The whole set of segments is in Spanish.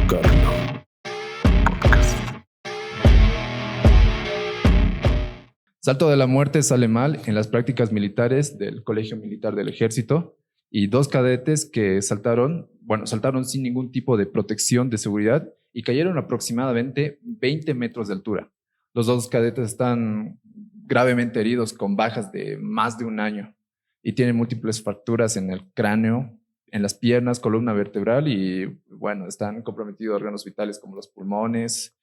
Carlo. Salto de la muerte sale mal en las prácticas militares del Colegio Militar del Ejército y dos cadetes que saltaron sin ningún tipo de protección de seguridad y cayeron aproximadamente 20 metros de altura. Los dos cadetes están gravemente heridos con bajas de más de un año y tienen múltiples fracturas en el cráneo, en las piernas, columna vertebral y bueno, están comprometidos órganos vitales como los pulmones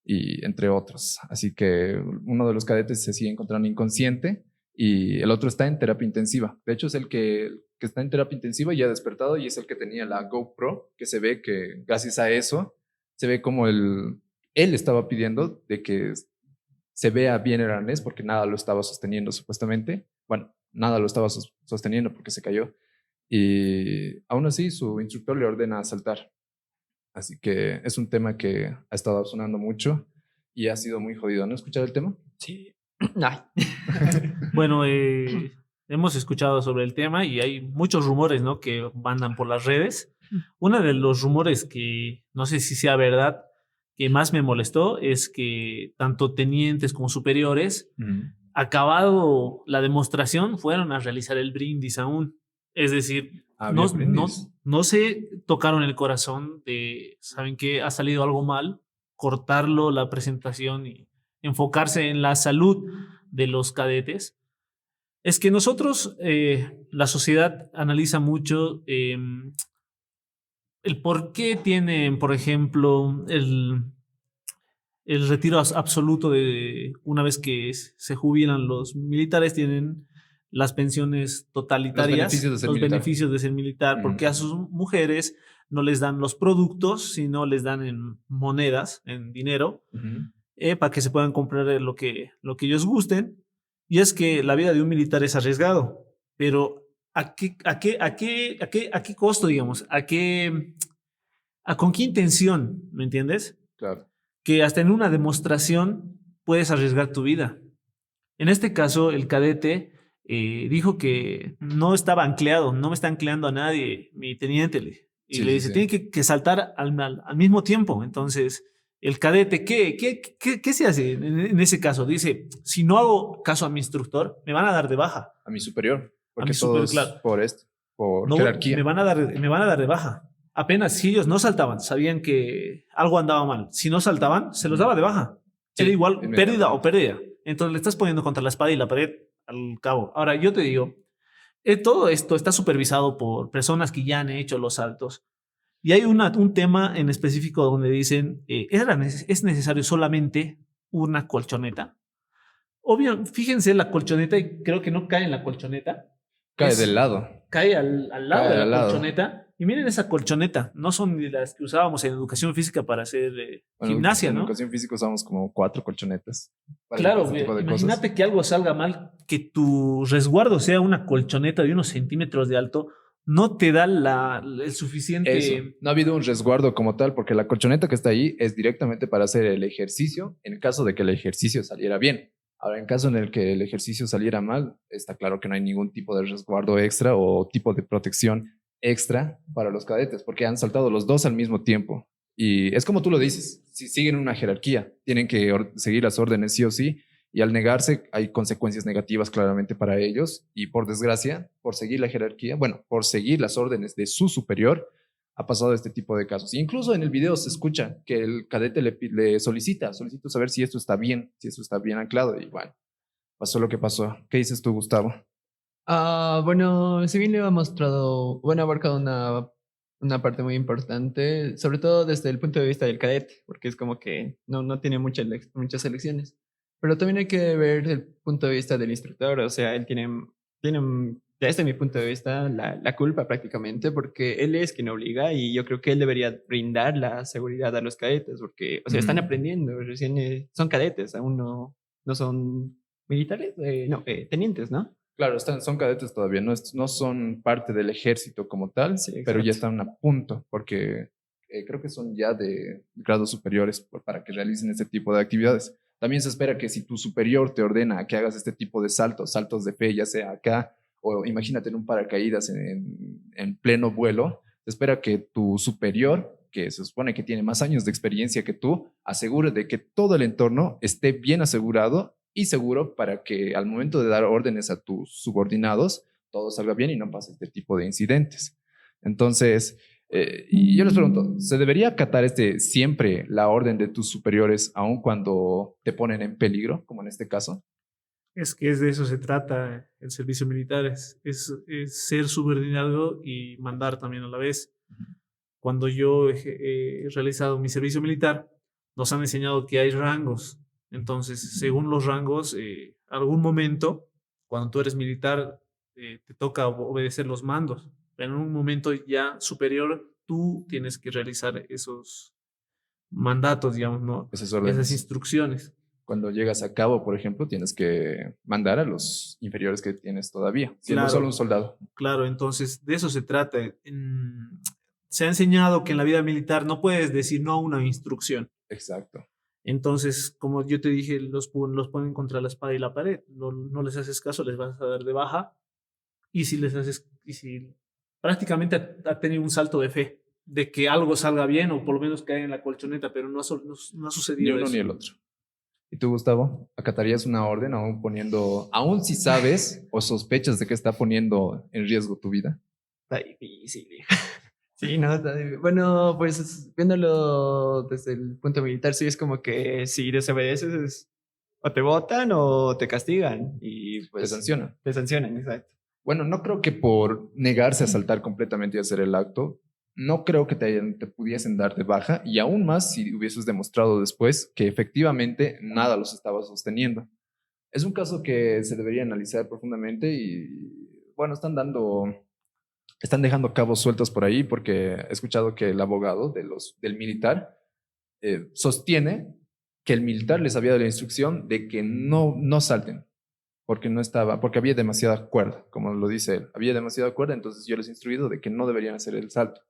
y entre otros. Así que uno de los cadetes se sigue encontrando inconsciente y el otro está en terapia intensiva. De hecho, es el que está en terapia intensiva y ha despertado y es el que tenía la GoPro, que se ve que gracias a eso se ve como él estaba pidiendo de que se vea bien el arnés porque nada lo estaba sosteniendo supuestamente. Bueno, nada lo estaba sosteniendo porque se cayó. Y aún así su instructor le ordena saltar. Así que es un tema que ha estado sonando mucho y ha sido muy jodido. ¿No escuchado el tema? Sí. Ay. Bueno, hemos escuchado sobre el tema y hay muchos rumores, ¿no?, que andan por las redes. Uno de los rumores que no sé si sea verdad, que más me molestó, es que tanto tenientes como superiores, acabado la demostración, fueron a realizar el brindis aún. Es decir, Había brindis. no se tocaron el corazón de, ¿saben qué? Ha salido algo mal, cortarlo la presentación y enfocarse en la salud de los cadetes. Es que nosotros, la sociedad analiza mucho el por qué tienen, por ejemplo, el retiro absoluto de una vez que se jubilan los militares, tienen las pensiones totalitarias, los beneficios de ser militar, porque a sus mujeres no les dan los productos, sino les dan en monedas, en dinero, para que se puedan comprar lo que ellos gusten. Y es que la vida de un militar es arriesgado, pero ¿a qué costo, digamos? ¿Con qué intención? ¿Me entiendes? Claro. Que hasta en una demostración puedes arriesgar tu vida. En este caso, el cadete dijo que no estaba ancleado, no me está ancleando a nadie, mi teniente. Y Sí, le sí, dice, sí. tiene que saltar al mismo tiempo. Entonces, el cadete, ¿qué se hace en ese caso? Dice, si no hago caso a mi instructor, me van a dar de baja. A mi superior, A porque mi superior, todos claro. por No, jerarquía. me van a dar de baja. Apenas si ellos no saltaban, sabían que algo andaba mal. Si no saltaban, se los daba de baja. Era Sí, igual pérdida o inmediatamente. pérdida. Entonces le estás poniendo contra la espada y la pared al cabo. Ahora, yo te digo, todo esto está supervisado por personas que ya han hecho los saltos. Y hay un tema en específico donde dicen, es necesario solamente una colchoneta. Obvio, fíjense la colchoneta y creo que no cae en la colchoneta. Cae del lado. Cae al lado Cae de la al lado. colchoneta. Y miren esa colchoneta, no son ni las que usábamos en educación física para hacer Bueno, gimnasia, en ¿no? educación física usamos como 4 colchonetas para Claro, este tipo de cosas. imagínate que algo salga mal, que tu resguardo sea una colchoneta de unos centímetros de alto, no te da el Eso, suficiente. no ha habido un resguardo como tal, porque la colchoneta que está ahí es directamente para hacer el ejercicio en caso de que el ejercicio saliera bien. Ahora, en caso en el que el ejercicio saliera mal, está claro que no hay ningún tipo de resguardo extra o tipo de protección extra para los cadetes, porque han saltado los dos al mismo tiempo. Y es como tú lo dices, si siguen una jerarquía, tienen que seguir las órdenes sí o sí, y al negarse hay consecuencias negativas claramente para ellos y por desgracia, por seguir la jerarquía, bueno, por seguir las órdenes de su superior, ha pasado este tipo de casos. Incluso en el video se escucha que el cadete le solicita saber si esto está bien, si esto está bien anclado y bueno, pasó lo que pasó. ¿Qué dices tú, Gustavo? Bueno, si bien le ha mostrado, bueno, ha abarcado una parte muy importante, sobre todo desde el punto de vista del cadete, porque es como que no tiene muchas elecciones. Pero también hay que ver el punto de vista del instructor, o sea, él tiene desde mi punto de vista, la culpa prácticamente, porque él es quien obliga y yo creo que él debería brindar la seguridad a los cadetes, porque, o sea, están aprendiendo, recién son cadetes, aún no son militares, no, tenientes, ¿no? Claro, son cadetes todavía, no son parte del ejército como tal, Sí, pero ya exacto. están a punto, porque creo que son ya de grados superiores para que realicen este tipo de actividades. También se espera que si tu superior te ordena que hagas este tipo de saltos de fe, ya sea acá, o imagínate en un paracaídas en pleno vuelo, se espera que tu superior que se supone que tiene más años de experiencia que tú, asegure de que todo el entorno esté bien asegurado y seguro para que al momento de dar órdenes a tus subordinados, todo salga bien y no pase este tipo de incidentes. Entonces, y yo les pregunto, ¿se debería acatar siempre la orden de tus superiores aun cuando te ponen en peligro, como en este caso? Es que de eso se trata el servicio militar, es ser subordinado y mandar también a la vez. Cuando yo he realizado mi servicio militar, nos han enseñado que hay rangos. Entonces, según los rangos, algún momento, cuando tú eres militar, te toca obedecer los mandos. Pero en un momento ya superior, tú tienes que realizar esos mandatos, digamos, ¿no? Esas Esas órdenes. instrucciones. Cuando llegas a cabo, por ejemplo, tienes que mandar a los inferiores que tienes todavía, siendo Claro. solo un soldado. Claro, entonces de eso se trata. Se ha enseñado que en la vida militar no puedes decir no a una instrucción. Exacto. Entonces, como yo te dije, los ponen contra la espada y la pared. No, no les haces caso, les vas a dar de baja. Y si prácticamente ha tenido un salto de fe de que algo salga bien o por lo menos cae en la colchoneta, pero no ha Ni sucedido uno eso. ni el otro. ¿Y tú, Gustavo? ¿Acatarías una orden aún si sabes o sospechas de que está poniendo en riesgo tu vida? Está difícil. Sí, no, está difícil. Bueno, pues viéndolo desde el punto militar, sí es como que si desobedeces o te botan o te castigan y Te pues sancionan. te sancionan, exacto. Bueno, no creo que por negarse a saltar completamente y hacer el acto, no creo que te pudiesen dar de baja, y aún más si hubieses demostrado después que efectivamente nada los estaba sosteniendo. Es un caso que se debería analizar profundamente y, bueno, están dejando cabos sueltos por ahí porque he escuchado que el abogado del militar sostiene que el militar les había dado la instrucción de que no salten porque había demasiada cuerda, como lo dice él, había demasiada cuerda, entonces yo les he instruido de que no deberían hacer el salto,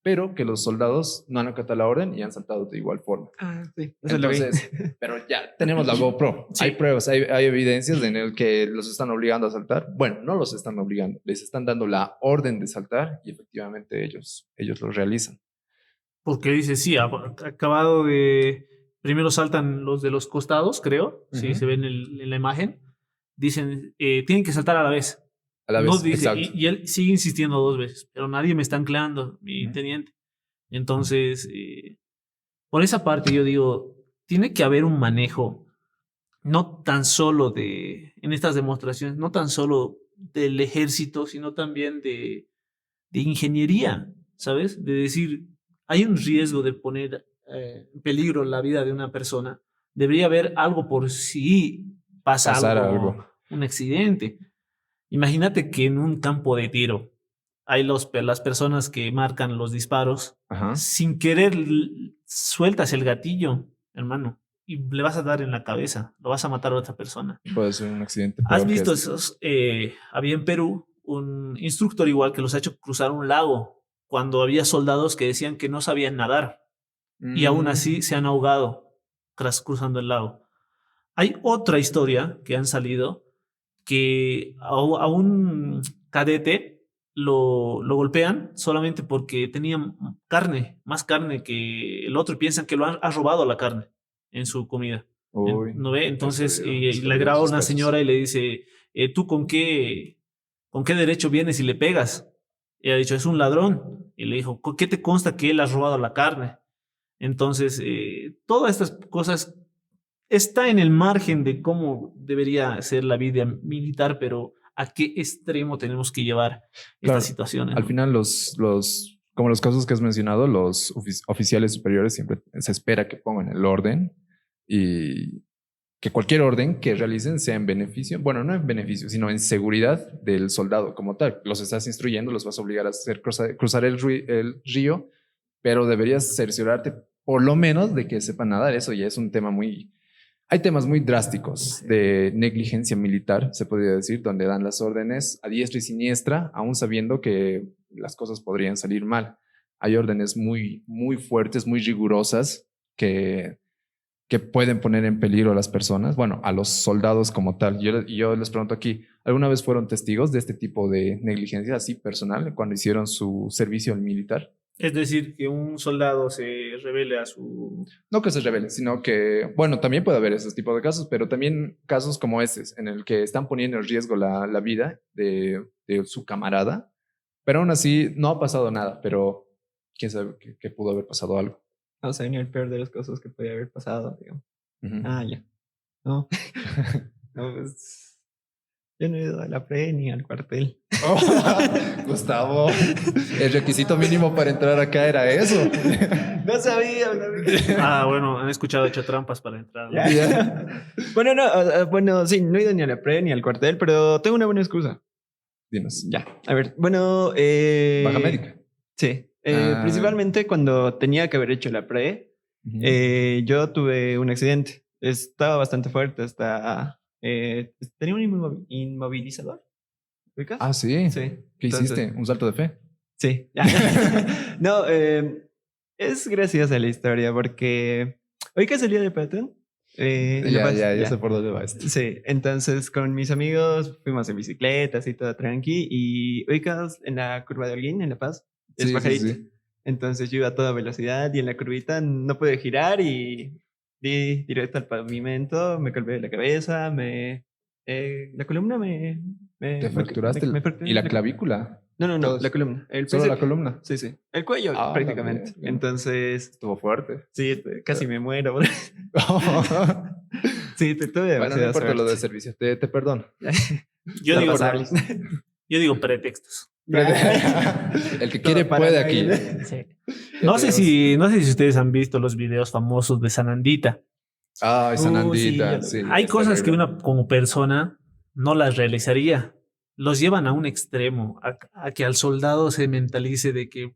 pero que los soldados no han acatado la orden y han saltado de igual forma. Ah, sí, eso lo vi. Entonces, pero ya tenemos la GoPro, Sí. hay pruebas, hay evidencias en el que los están obligando a saltar. Bueno, no los están obligando, les están dando la orden de saltar y efectivamente ellos lo realizan. Porque dice, sí, acabado de... Primero saltan los de los costados, creo, sí, Ujú. se ven en la imagen. Dicen, tienen que saltar a la vez. A la No vez, dice, exacto. y él sigue insistiendo 2 veces, pero nadie me está anclando, mi Ujú. teniente. Entonces, por esa parte yo digo, tiene que haber un manejo, no tan solo en estas demostraciones, no tan solo del ejército, sino también de ingeniería, ¿sabes? De decir, hay un riesgo de poner en peligro la vida de una persona. Debería haber algo por si pasa Pasar algo, algo. un accidente. Imagínate que en un campo de tiro hay las personas que marcan los disparos. Ajá. Sin querer, sueltas el gatillo, hermano, y le vas a dar en la cabeza, lo vas a matar a otra persona. Puede ser un accidente ¿Has peor que visto este. esos? Había en Perú un instructor igual que los ha hecho cruzar un lago cuando había soldados que decían que no sabían nadar y aún así se han ahogado cruzando el lago. Hay otra historia que han salido que a un cadete lo golpean solamente porque tenía carne, más carne que el otro y piensan que lo ha robado la carne en su comida. Uy, ¿No ve? Entonces le desperdició graba a sus una casos. señora y le dice, ¿tú con qué derecho vienes y le pegas? Y ha dicho, es un ladrón. Y le dijo, ¿qué te consta que él ha robado la carne? Entonces, todas estas cosas está en el margen de cómo debería ser la vida militar, pero a qué extremo tenemos que llevar Claro, estas situaciones. al ¿no? final como los casos que has mencionado, los oficiales superiores siempre se espera que pongan el orden y que cualquier orden que realicen sea en beneficio, bueno, no en beneficio, sino en seguridad del soldado como tal. Los estás instruyendo, los vas a obligar a hacer cruzar el río, pero deberías cerciorarte por lo menos de que sepan nadar. Eso ya es un tema hay temas muy drásticos de negligencia militar, se podría decir, donde dan las órdenes a diestra y siniestra, aún sabiendo que las cosas podrían salir mal. Hay órdenes muy, muy fuertes, muy rigurosas que pueden poner en peligro a las personas, bueno, a los soldados como tal. Yo les pregunto aquí, ¿alguna vez fueron testigos de este tipo de negligencia así personal cuando hicieron su servicio militar? Es decir, que un soldado se revele a su... No que se revele, sino que, bueno, también puede haber esos tipos de casos, pero también casos como este, en el que están poniendo en riesgo la vida de su camarada, pero aún así no ha pasado nada, pero quién sabe que pudo haber pasado algo. O sea, ni el peor de las cosas que podía haber pasado, digamos. Ujú. Ah, ya. No. No, pues, yo no he ido a la pre ni al cuartel. Oh, Gustavo, el requisito mínimo para entrar acá era eso. No sabía, no sabía. Ah, bueno, han escuchado hecho trampas para entrar, ¿no? Ya. Ya. Bueno, no, bueno, sí, no he ido ni a la pre ni al cuartel, pero tengo una buena excusa. Dinos. Ya, a ver, bueno, Baja médica. sí, Ah. principalmente cuando tenía que haber hecho la pre, Ujú. yo tuve un accidente. Estaba bastante fuerte, hasta tenía un inmovilizador. ¿Ubicas? Ah, sí. Sí. ¿Qué Entonces, hiciste? ¿Un salto de fe? sí. No, es graciosa la historia porque hoy que salía de peatón, en La Paz, Ya sé por dónde va esto. Sí, entonces con mis amigos fuimos en bicicleta, así todo tranqui, y ubicados en la curva de Holguín, en La Paz, es Sí, bajadito. sí. Entonces yo iba a toda velocidad y en la curvita no pude girar y di directo al pavimento, me golpeé la cabeza, la columna ¿Te fracturaste me y la fracturé. clavícula? No, no, no, Todo la eso. columna. El ¿Solo la principio. columna? Sí, sí. El cuello Ah, prácticamente. la verga. Entonces, Estuvo fuerte. sí, casi me muero. Sí, tuve Bueno, no demasiada importa lo de suerte. servicio, te perdono. Yo Está digo, pasable. yo digo pretextos. El que quiere Todo puede paranoide. aquí. Sí. Ya No sé tenemos- no sé si ustedes han visto los videos famosos de Sanandita. Ay, Sí, yo Sanandita, lo sí. vi. Hay es cosas que terrible. una como persona no las realizaría. Los llevan a un extremo, a que al soldado se mentalice de que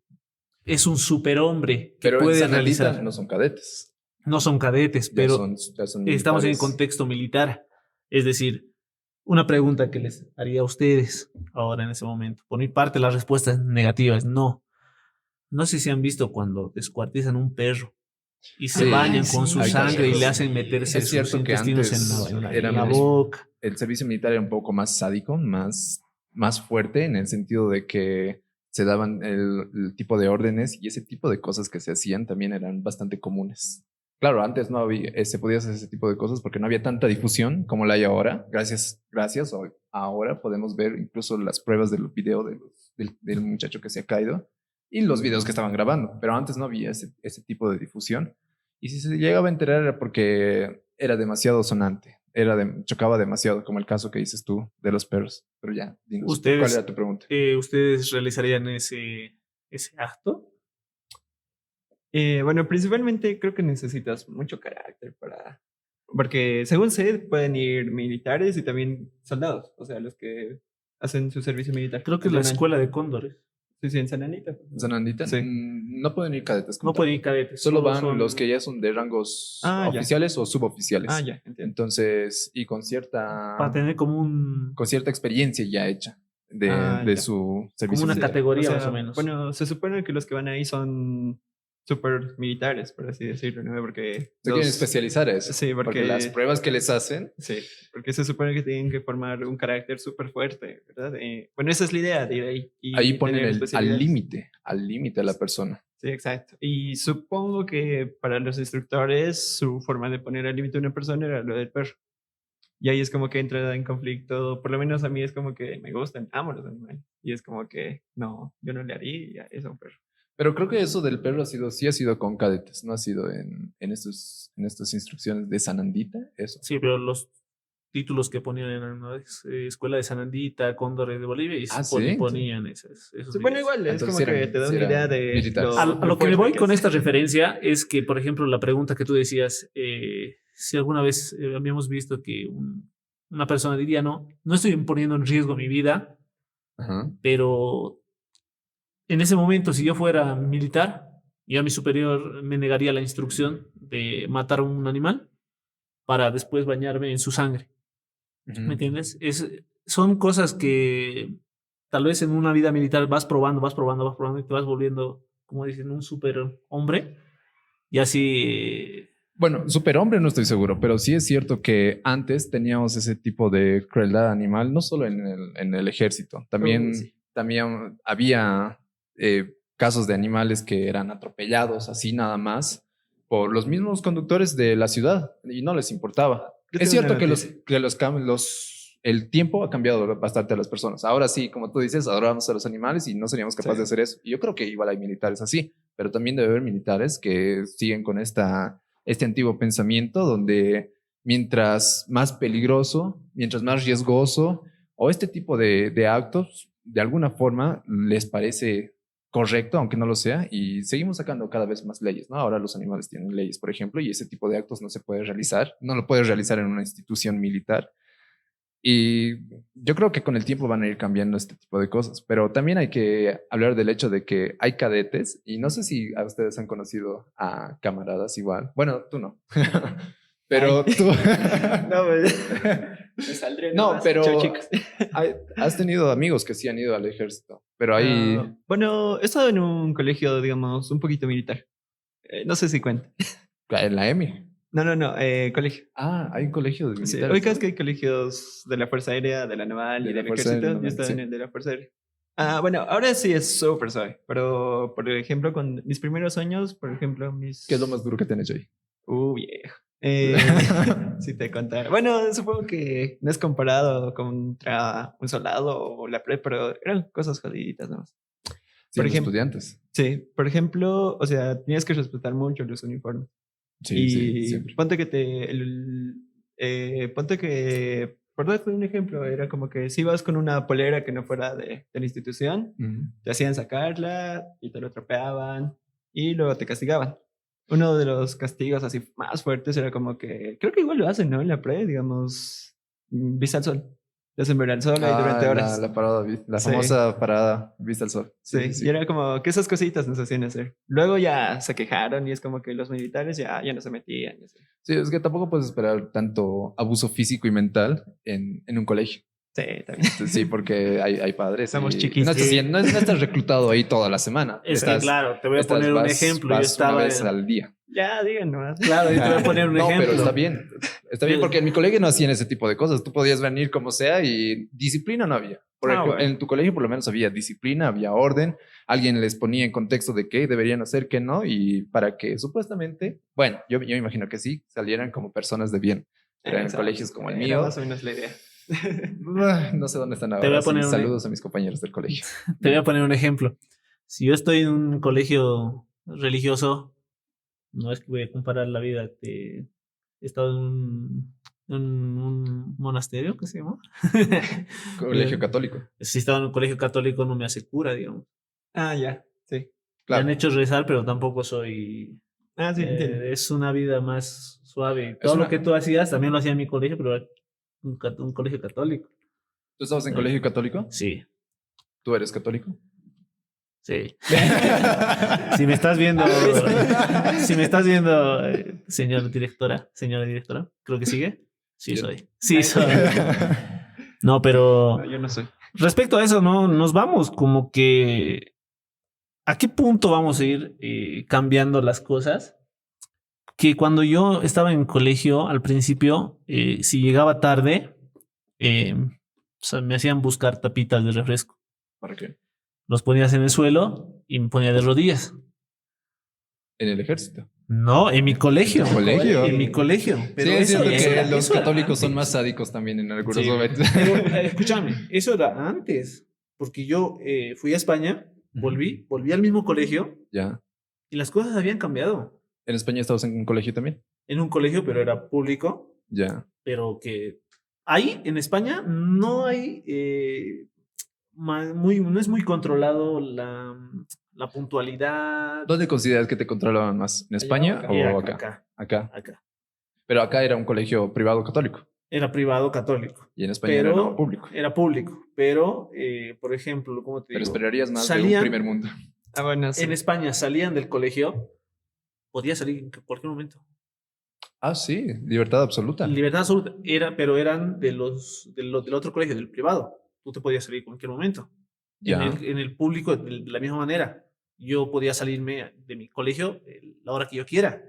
es un superhombre que Pero en puede Sanandita realizar. no son cadetes, No son cadetes, pero ya son estamos en militares. contexto militar. Es decir, una pregunta que les haría a ustedes ahora en ese momento. Por mi parte, la respuesta es negativa, es no. No sé si han visto cuando descuartizan un perro y se Sí, bañan sí, con su hay sangre y casos. le hacen meterse Es sus cierto que intestinos antes en la boca. el servicio militar era un poco más sádico, más fuerte en el sentido de que se daban el tipo de órdenes y ese tipo de cosas que se hacían también eran bastante comunes. Claro, antes no había, se podía hacer ese tipo de cosas porque no había tanta difusión como la hay ahora. Gracias, hoy, ahora podemos ver incluso las pruebas del video del muchacho que se ha caído y los videos que estaban grabando, pero antes no había ese tipo de difusión. Y si se llegaba a enterar era porque era demasiado sonante, chocaba demasiado, como el caso que dices tú de los perros. Pero ya, dinos, ¿cuál ¿Ustedes, era tu pregunta? ustedes realizarían ese acto? Bueno, principalmente creo que necesitas mucho carácter para... Porque según sé, pueden ir militares y también soldados, o sea, los que hacen su servicio militar. Creo que es la Entrenan. escuela de cóndores. Sí, sí, en San Anita. ¿Sanandita? Sí. No pueden ir cadetes. como No tal. pueden ir cadetes. Solo van son- los que ya son de rangos Ah, ya. oficiales o suboficiales. Ah, ya, entiendo. Entonces, y Para tener como con cierta experiencia ya hecha Ah, de ya. su como servicio una militar. categoría O sea, más o menos. Bueno, se supone que los que van ahí son super militares, por así decirlo, ¿no? Porque Se quieren especializar a eso. Sí, porque las porque... pruebas que les hacen. Sí, porque se supone que tienen que formar un carácter súper fuerte, ¿verdad? Bueno, esa es la idea de ir ahí. Y Ahí ponen tener al especialidades. límite a la persona. Sí, exacto. Y supongo que para los instructores su forma de poner al límite a una persona era lo del perro. Y ahí es como que entra en conflicto, por lo menos a mí es como que me gustan, amo los animales. Y es como que no, yo no le haría eso a un perro. Pero creo que eso del perro sí ha sido con cadetes, no ha sido en estas instrucciones de Sanandita, eso. Sí, pero los títulos que ponían en la escuela de Sanandita, Cóndores de Bolivia, y Ah, sí. ponían esos Sí, bueno, videos. igual, es Entonces como sí que eran- te da sí una idea eran de militares. A lo que me fuerte voy que con es. esta referencia es que, por ejemplo, la pregunta que tú decías, si alguna vez habíamos visto que una persona diría, no estoy poniendo en riesgo mi vida, Ajá. pero en ese momento, si yo fuera militar, yo a mi superior me negaría la instrucción de matar a un animal para después bañarme en su sangre. Ujú. ¿Me entiendes? Son cosas que tal vez en una vida militar vas probando y te vas volviendo, como dicen, un superhombre. Y así, Bueno, superhombre no estoy seguro, pero sí es cierto que antes teníamos ese tipo de crueldad animal, no solo en el ejército, también, Sí. también había casos de animales que eran atropellados así nada más por los mismos conductores de la ciudad y no les importaba. Yo Es tengo cierto una que noticia. el tiempo ha cambiado bastante a las personas. Ahora sí, como tú dices, adoramos a los animales y no seríamos capaces Sí. de hacer eso. Y yo creo que igual hay militares así, pero también debe haber militares que siguen con este antiguo pensamiento donde mientras más peligroso, mientras más riesgoso o este tipo de actos, de alguna forma les parece correcto, aunque no lo sea, y seguimos sacando cada vez más leyes, ¿no? Ahora los animales tienen leyes, por ejemplo, y ese tipo de actos no se puede realizar, no lo puedes realizar en una institución militar. Y yo creo que con el tiempo van a ir cambiando este tipo de cosas, pero también hay que hablar del hecho de que hay cadetes, y no sé si a ustedes han conocido a camaradas igual. Bueno, tú no. Pero Ay. tú... No, me saldré No, nomás. pero Chao, chicos. has tenido amigos que sí han ido al ejército, pero ahí Bueno, he estado en un colegio, digamos, un poquito militar. No sé si cuenta. en la EMI. No, colegio. Ah, hay un colegio de Sí, militares, ubicas ¿no? que hay colegios de la Fuerza Aérea, de la Naval De y la del Fuerza Aérea, Ejército. Yo Naval, estaba sí. en el de la Fuerza Aérea. Bueno, ahora sí es súper suave, pero por ejemplo, con mis primeros años, por ejemplo, mis... ¿Qué es lo más duro que tienes ahí? Viejo. Si te contara. Bueno, supongo que no es comparado contra un soldado o la pre, pero eran cosas jodiditas, ¿no? Por Siendo ejemplo, estudiantes. sí, por ejemplo, o sea, tenías que respetar mucho los uniformes. Sí, sí, Y siempre. ponte que ponte que, por darte un ejemplo, era como que si ibas con una polera que no fuera de la institución, Ujú. te hacían sacarla y te lo tropeaban y luego te castigaban. Uno de los castigos así más fuertes era como que, creo que igual lo hacen, ¿no? En la pre, digamos, vista al sol. Te hacen ver al sol ahí durante horas. La parada, la Sí. famosa parada vista al sol. Sí, Sí, sí, sí. y era como que esas cositas nos hacían hacer. Luego ya se quejaron y es como que los militares ya no se metían. Y así. Sí, es que tampoco puedes esperar tanto abuso físico y mental en un colegio. Sí, también. Sí, porque hay padres. Somos y chiquis. No estás, Sí. no estás reclutado ahí toda la semana. Es que, claro, te voy a estás- poner un vas- ejemplo. Yo vas estaba una vez en- al día. Ya, digan nomás. Claro, yo te voy a poner un No, ejemplo. pero está bien. Está bien porque en mi colegio no hacían ese tipo de cosas. Tú podías venir como sea y disciplina no había. Por Ah, ejemplo, bueno. en tu colegio por lo menos había disciplina, había orden. Alguien les ponía en contexto de qué deberían hacer, qué no, y para que supuestamente, bueno, yo me imagino que sí, salieran como personas de bien. Pero en Exacto. colegios como el Era mío, más o menos la idea. no sé dónde están Te voy ahora. a poner Sí, un- saludos a mis compañeros del colegio. Te voy a poner un ejemplo. Si yo estoy en un colegio religioso, no es que voy a comparar la vida. He estado en un monasterio, ¿qué se llama? Colegio católico. Si he estado en un colegio católico, no me hace cura, digamos. Ah, ya, sí. Me Claro. han hecho rezar, pero tampoco soy. Ah, sí, entiendo. Es una vida más suave. Todo una- lo que tú hacías también lo hacía en mi colegio, pero era un colegio católico. ¿Tú estabas en colegio católico? Sí, ¿Tú eres católico? sí. Si me estás viendo, señora directora, creo que sigue. Sí, Yo- soy. Sí, soy. No, pero No, yo no soy. respecto a eso, no nos vamos como que ¿a qué punto vamos a ir cambiando las cosas? Que cuando yo estaba en colegio al principio, si llegaba tarde, o sea, me hacían buscar tapitas de refresco. ¿Para qué? Los ponías en el suelo y me ponía de rodillas. En el ejército. No, en mi colegio. ¿En tu colegio? En mi colegio. Pero sí, es eso- cierto eso que era- los eso era católicos son antes. más sádicos también en algunos Sí, momentos. pero, escúchame, eso era antes, porque yo fui a España, volví al mismo colegio Ya. y las cosas habían cambiado. ¿En España estabas en un colegio también? En un colegio, pero era público, Ya. pero que ahí en España no hay, no es muy controlado la puntualidad. ¿Dónde consideras que te controlaban más? ¿En España acá. o Era acá? Acá. acá. Pero acá era un colegio privado católico. Era privado católico. Y en España era no, público. Era público, pero, por ejemplo, ¿cómo te Pero digo? esperarías más de Salían- un primer mundo. Ah, bueno, sí. En España salían del colegio, podía salir en cualquier momento. Ah, sí. Libertad absoluta. Libertad absoluta, pero eran del otro colegio, del privado. Tú te podías salir en cualquier momento. Ya. En el público, de la misma manera. Yo podía salirme de mi colegio la hora que yo quiera.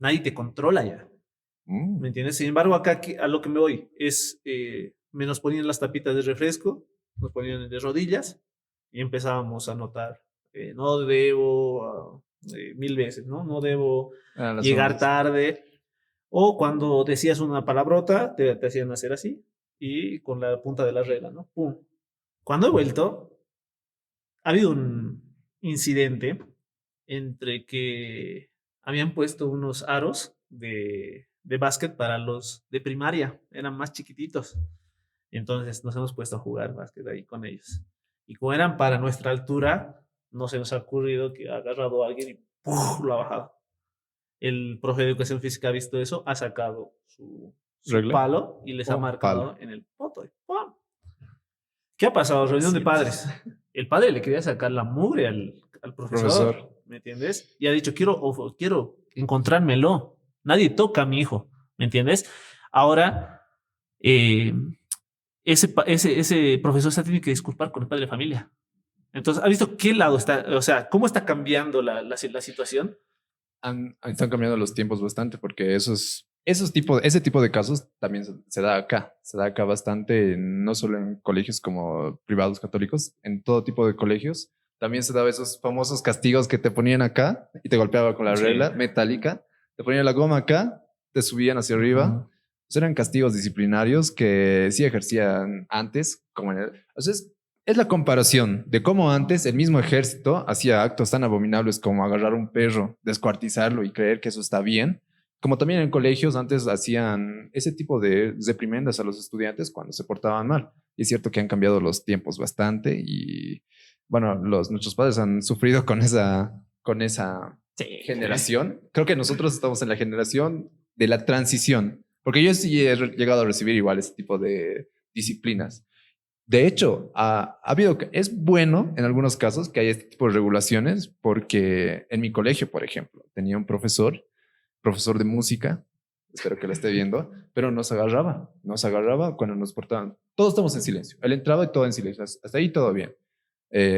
Nadie te controla ya. ¿Me entiendes? Sin embargo, acá a lo que me voy es, me nos ponían las tapitas de refresco, nos ponían de rodillas y empezábamos a anotar no debo, 1000 veces, ¿no? No debo llegar tarde. O cuando decías una palabrota, te hacían hacer así y con la punta de la regla, ¿no? ¡Pum! Cuando he vuelto, ha habido un incidente entre que habían puesto unos aros de básquet para los de primaria, eran más chiquititos. Entonces nos hemos puesto a jugar básquet ahí con ellos. Y como eran para nuestra altura, no se nos ha ocurrido que ha agarrado a alguien y ¡puf! Lo ha bajado. El profe de educación física ha visto eso, ha sacado su palo y les ha marcado en el poto. ¡Pum! ¿Qué ha pasado? Reunión de padres. El padre le quería sacar la mugre al profesor, ¿me entiendes? Y ha dicho, quiero encontrármelo. Nadie toca a mi hijo, ¿me entiendes? Ahora, ese profesor se tiene que disculpar con el padre de familia. Entonces, ¿ha visto qué lado está? O sea, ¿cómo está cambiando la situación? Están cambiando los tiempos bastante porque ese tipo de casos también se da acá. Se da acá bastante, no solo en colegios como privados católicos, en todo tipo de colegios. También se daba esos famosos castigos que te ponían acá y te golpeaba con la regla metálica. Te ponían la goma acá, te subían hacia arriba. Eran castigos disciplinarios que sí ejercían antes. O sea, es la comparación de cómo antes el mismo ejército hacía actos tan abominables como agarrar un perro, descuartizarlo y creer que eso está bien, como también en colegios antes hacían ese tipo de reprimendas a los estudiantes cuando se portaban mal. Y es cierto que han cambiado los tiempos bastante y, bueno, nuestros padres han sufrido con esa generación. Creo que nosotros estamos en la generación de la transición, porque yo sí he llegado a recibir igual ese tipo de disciplinas. De hecho, es bueno en algunos casos que haya este tipo de regulaciones, porque en mi colegio, por ejemplo, tenía un profesor de música, espero que lo esté viendo, pero nos agarraba cuando nos portaban. Todos estamos en silencio. Él entraba y todo en silencio. Hasta ahí todo bien.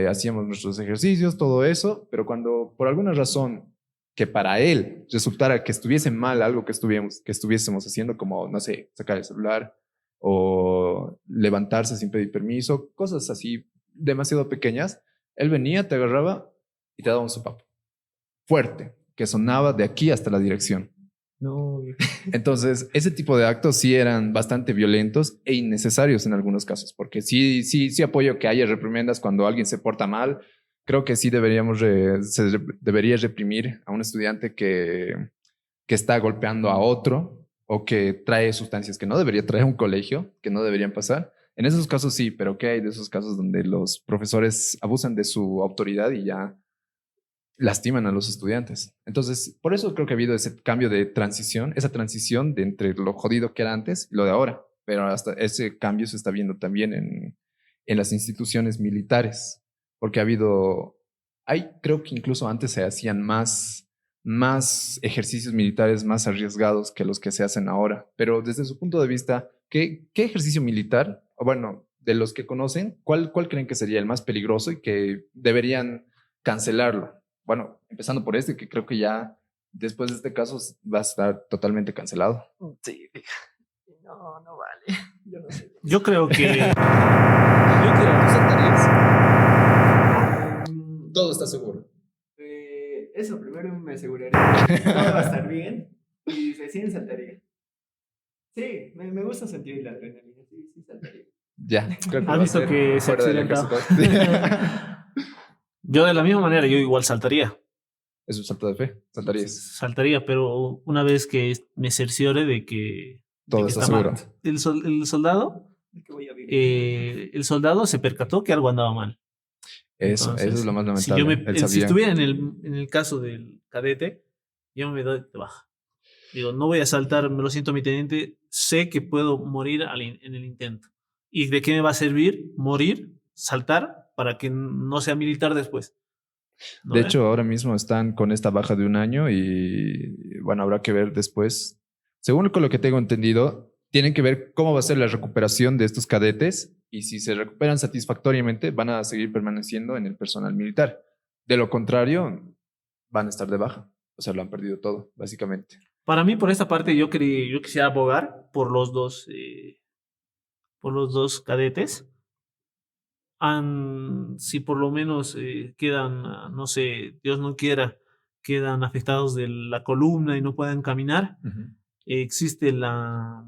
Hacíamos nuestros ejercicios, todo eso, pero cuando por alguna razón que para él resultara que estuviese mal algo que estuviésemos haciendo, como, no sé, sacar el celular o levantarse sin pedir permiso, cosas así demasiado pequeñas, él venía, te agarraba y te daba un sopapo fuerte, que sonaba de aquí hasta la dirección. No. Entonces, ese tipo de actos sí eran bastante violentos e innecesarios en algunos casos, porque sí apoyo que haya reprimendas cuando alguien se porta mal. Creo que sí debería reprimir a un estudiante que está golpeando a otro o que trae sustancias que no debería traer a un colegio, que no deberían pasar. En esos casos sí, pero ¿qué hay de esos casos donde los profesores abusan de su autoridad y ya lastiman a los estudiantes? Entonces, por eso creo que ha habido ese cambio de transición, esa transición de entre lo jodido que era antes y lo de ahora. Pero hasta ese cambio se está viendo también en las instituciones militares, porque creo que incluso antes se hacían más ejercicios militares más arriesgados que los que se hacen ahora. Pero desde su punto de vista, ¿qué ejercicio militar, o bueno, de los que conocen, cuál creen que sería el más peligroso y que deberían cancelarlo? Bueno, empezando por que creo que ya después de este caso va a estar totalmente cancelado. Sí, no vale. Yo no sé. Yo creo que... ¿Tú saltarías? Todo está seguro. Eso, primero me aseguraría que todo va a estar bien y recién saltaría. Sí, me gusta sentir la adrenalina. Sí, saltaría. Ya, creo que ¿Has visto que se accidentó? Yo de la misma manera, yo igual saltaría. Es un salto de fe, saltarías. Saltaría, pero una vez que me cerciore de que todo está seguro. Mal. El soldado, el soldado se percató que algo andaba mal. Eso es lo más lamentable. Si estuviera en el caso del cadete, yo me doy de baja. Digo, no voy a saltar, me lo siento, mi teniente, sé que puedo morir en el intento. ¿Y de qué me va a servir morir, saltar, para que no sea militar después? ¿No? De hecho, ahora mismo están con esta baja de 1 año y bueno, habrá que ver después. Según con lo que tengo entendido, tienen que ver cómo va a ser la recuperación de estos cadetes y si se recuperan satisfactoriamente van a seguir permaneciendo en el personal militar. De lo contrario, van a estar de baja. O sea, lo han perdido todo, básicamente. Para mí, por esta parte, yo quisiera abogar por los dos cadetes. si por lo menos quedan, no sé, Dios no quiera, quedan afectados de la columna y no puedan caminar, existe la...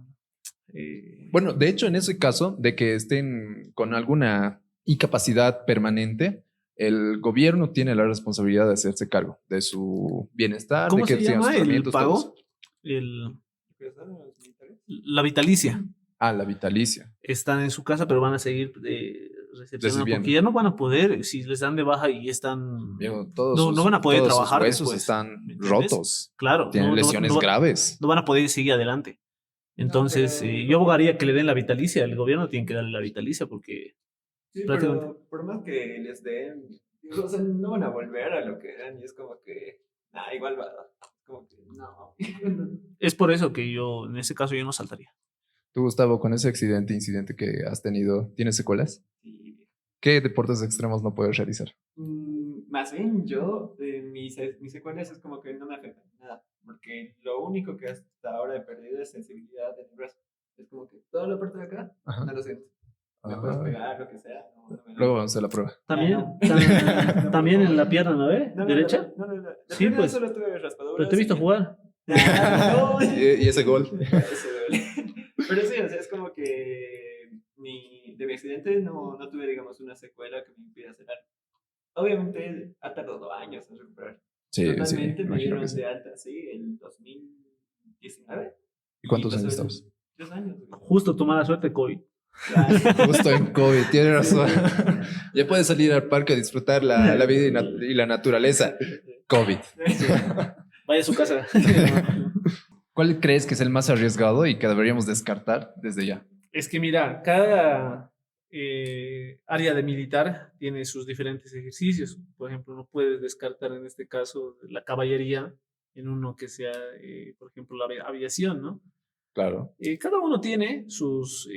Bueno, de hecho, en ese caso de que estén con alguna incapacidad permanente, el gobierno tiene la responsabilidad de hacerse cargo de su bienestar, de ¿cómo que se sigan sus llama el tratamientos, todo eso. pago? El, la vitalicia. Ah, la vitalicia. Están en su casa, pero van a seguir recepcionando Recibiendo. porque ya no van a poder, si les dan de baja y están... Viejo, todos No, sus, no van a poder todos sus trabajar huesos después, están ¿me entiendes? rotos. Claro, Tienen lesiones graves. no van a poder seguir adelante. Entonces, pero- yo abogaría que le den la vitalicia. El gobierno tiene que darle la vitalicia porque Sí, prácticamente... pero por más que les den, o sea, no van a volver a lo que eran y es como que, igual va, como que no. Es por eso que yo, en ese caso, yo no saltaría. Tú, Gustavo, con ese incidente que has tenido, ¿tienes secuelas? Sí. ¿Qué deportes extremos no puedes realizar? Más bien yo, mis secuelas es como que no me afectan nada, porque lo único que hasta ahora he perdido es sensibilidad en el brazo. Es como que toda la parte de acá Ajá. no lo siento. Me Ah, puedes pegar, lo que sea, no me luego vamos a hacer la prueba. También, no. también No, en la pierna, ¿no ve? No, ¿Derecha? No. La Sí, primera pues. solo tuve raspaduras. Pero te he visto jugar. No, Y ese gol. Ese duele. Pero sí, o sea, es como que de mi accidente no tuve, digamos, una secuela que me impida hacer algo. Obviamente ha tardado años en recuperar. Sí, Totalmente me imagino dieron que sí. de alta, sí, en 2019. ¿Y cuántos pasó años el- estabas? 3 años. Justo tu mala suerte, COVID. Justo en COVID, tienes razón. Ya puedes salir al parque a disfrutar la vida y la naturaleza. COVID. Vaya a su casa. ¿Cuál crees que es el más arriesgado y que deberíamos descartar desde ya? Es que mira, cada área de militar tiene sus diferentes ejercicios. Por ejemplo, no puedes descartar en este caso la caballería en uno que sea, por ejemplo, la aviación, ¿no? Claro. Cada uno tiene sus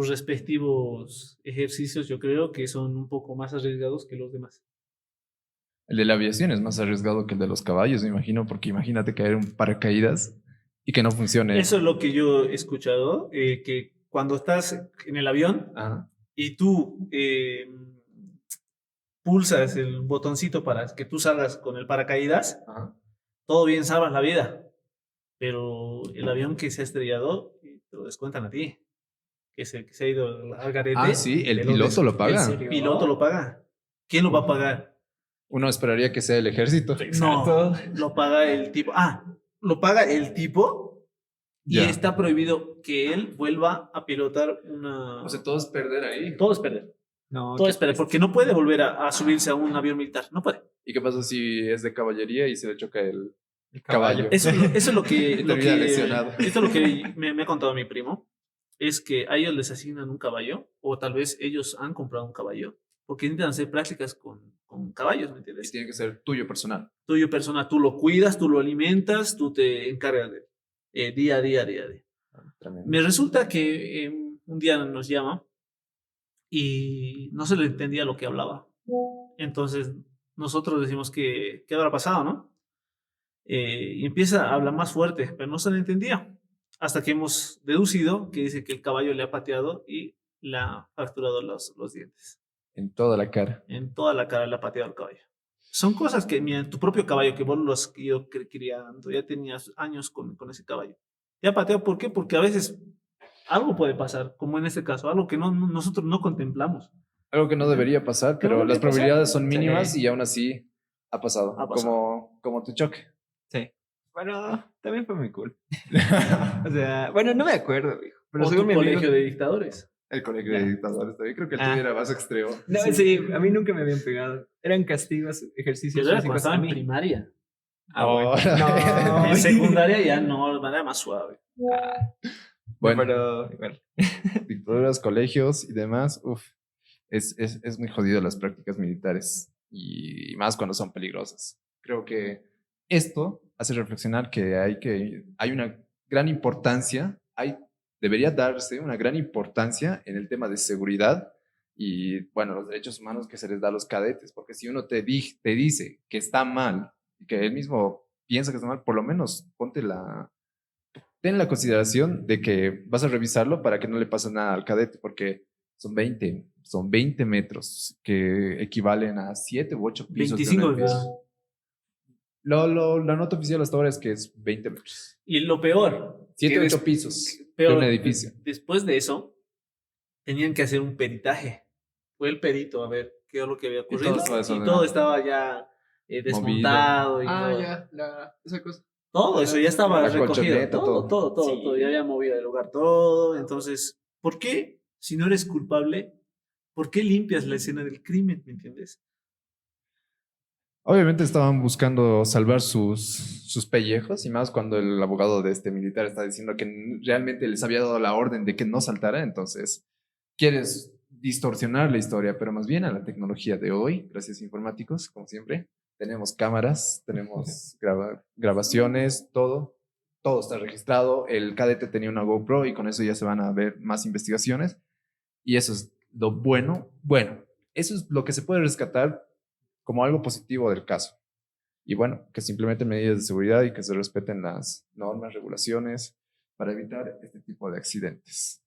respectivos ejercicios, yo creo que son un poco más arriesgados que los demás. El de la aviación es más arriesgado que el de los caballos, me imagino, porque imagínate caer un paracaídas y que no funcione. Eso es lo que yo he escuchado, que cuando estás en el avión Ajá. y tú pulsas el botoncito para que tú salgas con el paracaídas, Ajá. todo bien, salvas la vida. Pero el avión que se ha estrellado, te lo descuentan a ti. Que se ha ido al garete. Ah, sí, el te piloto lo ¿En paga. serio? El piloto lo paga. ¿Quién lo va a pagar? Uno esperaría que sea el ejército. No, lo paga el tipo. Ah, lo paga el tipo y Ya. está prohibido que él vuelva a pilotar una... O sea, todo es perder ahí. todo es perder. No, Todo es perder, porque no puede volver a subirse a un avión militar. No puede. ¿Y qué pasa si es de caballería y se le choca el caballo? Eso es lo que... Y termina lesionado. Esto es lo que me ha contado mi primo. Es que a ellos les asignan un caballo, o tal vez ellos han comprado un caballo, porque necesitan hacer prácticas con caballos, ¿me Y entiendes? tiene que ser tuyo personal. Tuyo persona, tú lo cuidas, tú lo alimentas, tú te encargas de día a día. Tremendo. Me resulta que un día nos llama y no se le entendía lo que hablaba. Entonces nosotros decimos que qué habrá pasado, ¿no? Y empieza a hablar más fuerte, pero no se le entendía. Hasta que hemos deducido que dice que el caballo le ha pateado y le ha fracturado los dientes. En toda la cara. En toda la cara le ha pateado el caballo. Son cosas que, mira, tu propio caballo, que vos lo has ido criando, ya tenías años con ese caballo. Te ha pateado, ¿por qué? Porque a veces algo puede pasar, como en este caso, algo que nosotros no contemplamos. Algo que no debería pasar, Que no pero debería las probabilidades pasar. son mínimas Sí. y aún así ha pasado. Ha pasado. Como tu choque. Sí. Bueno, también fue muy cool. O sea, bueno, no me acuerdo, viejo. Pero O según tu mi amigo... colegio de dictadores. El colegio Ya. de dictadores también. Creo que el Ah. tuyo era más extremo. No, sí, a mí nunca me habían pegado. Eran castigos, ejercicios Yo era cuando físicos estaba a en mí. primaria. Ah, bueno. Oh. No, En secundaria ya no, era más suave. Bueno, pero igual. dictaduras, colegios y demás. Uf, es muy jodido las prácticas militares y más cuando son peligrosas. Creo que esto hace reflexionar que hay una gran importancia, debería darse una gran importancia en el tema de seguridad y, bueno, los derechos humanos que se les da a los cadetes, porque si uno te dice que está mal y que él mismo piensa que está mal, por lo menos ten la consideración de que vas a revisarlo para que no le pase nada al cadete, porque Son 20 metros, que equivalen a 7 u 8 pisos. 25 de un edificio. metros. La nota oficial hasta ahora es que es 20 metros. Y lo peor. 7 que u 8 des- pisos peor, de un edificio. Después de eso, tenían que hacer un peritaje. Fue el perito a ver qué es lo que había ocurrido. todo estaba Y desordenado. todo estaba ya desmontado. Y todo. esa cosa. Todo eso ya estaba La recogido. colchoneta, Todo, todo. todo, Sí. todo. Ya había movido el lugar todo. Entonces, ¿por qué, si no eres culpable, por qué limpias la escena del crimen? ¿Me entiendes? Obviamente estaban buscando salvar sus pellejos, y más cuando el abogado de este militar está diciendo que realmente les había dado la orden de que no saltara. Entonces quieres distorsionar la historia, pero más bien a la tecnología de hoy, gracias a informáticos, como siempre. Tenemos cámaras, tenemos grabaciones, todo está registrado. El cadete tenía una GoPro y con eso ya se van a ver más investigaciones. Y eso es lo bueno. Bueno, eso es lo que se puede rescatar como algo positivo del caso. Y bueno, que se implementen medidas de seguridad y que se respeten las normas, regulaciones para evitar este tipo de accidentes.